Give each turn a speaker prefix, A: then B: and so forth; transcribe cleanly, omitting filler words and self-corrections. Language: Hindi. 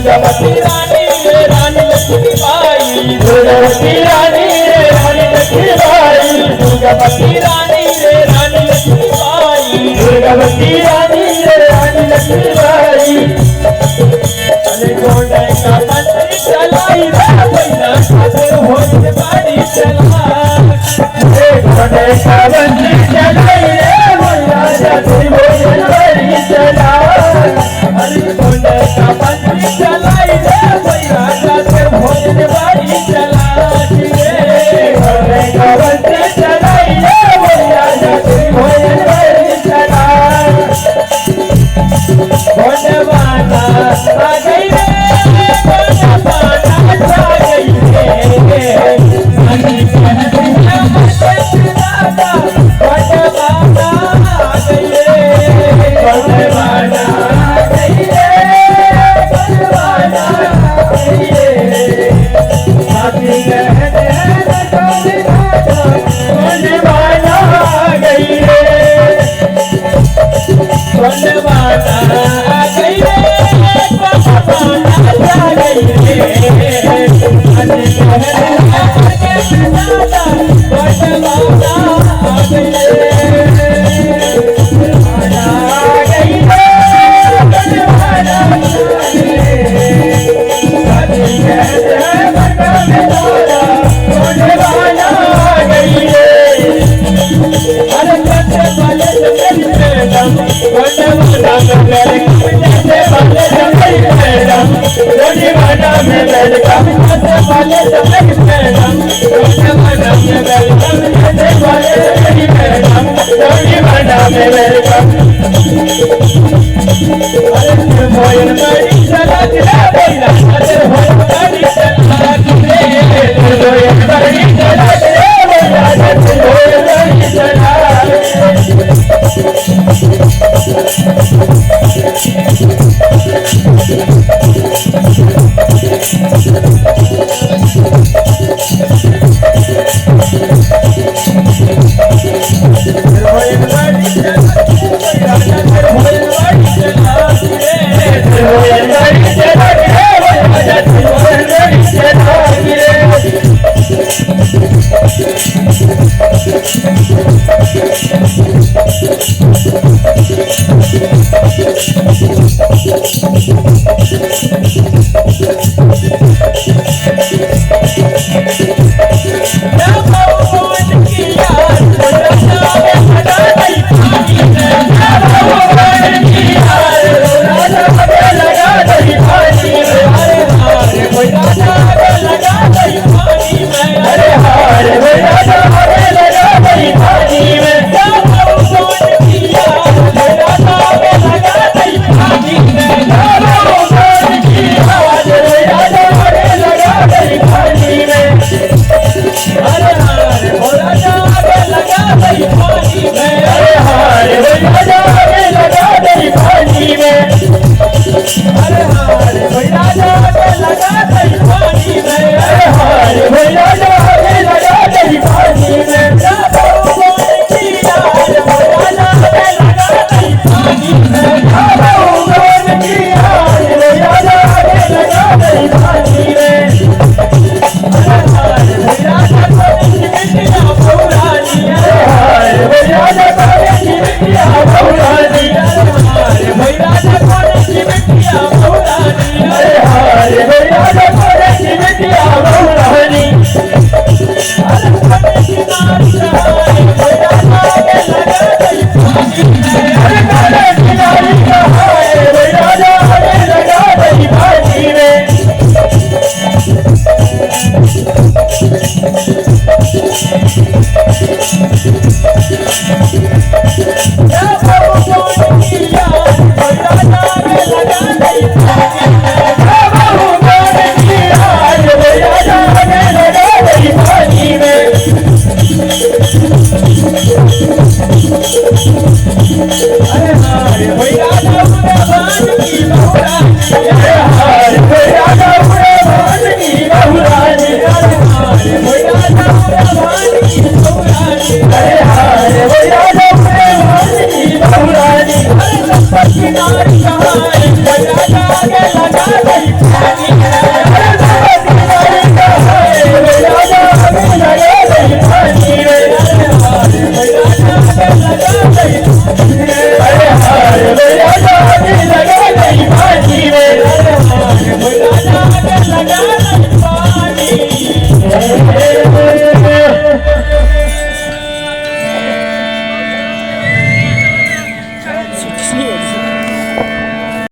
A: दुर्गावती रानी रे रानी लक्ष्मीबाई दुर्गावती रानी रे रानी लक्ष्मीबाई दुर्गावती रानी रे रानी लक्ष्मीबाई दुर्गावती रानी रे रानी लक्ष्मीबाई अरे गोंडे का मंत्री चलाई रे भैया खातिर होत बाड़ी चला गोंडे का मंत्री चलाई रे भैया खातिर होत बाड़ी चला अरे गोंडे का मंत्री चलाई रे भैया खातिर होत बाड़ी चला गोंडे का मंत्री चलाई रे भैया खातिर होत बाड़ी चला गोंडे वाला आ गई रे गोंडे वाला आ गई रे अनी कहती है मुझे दादा गोंडे वाला आ गई रे गोंडे वाला आ गई रे गोंडे वाला आ गई रे साथी कहते हैं गोंडे वाला आ गई रे गोंडे वाला आ गई रे
B: किनारे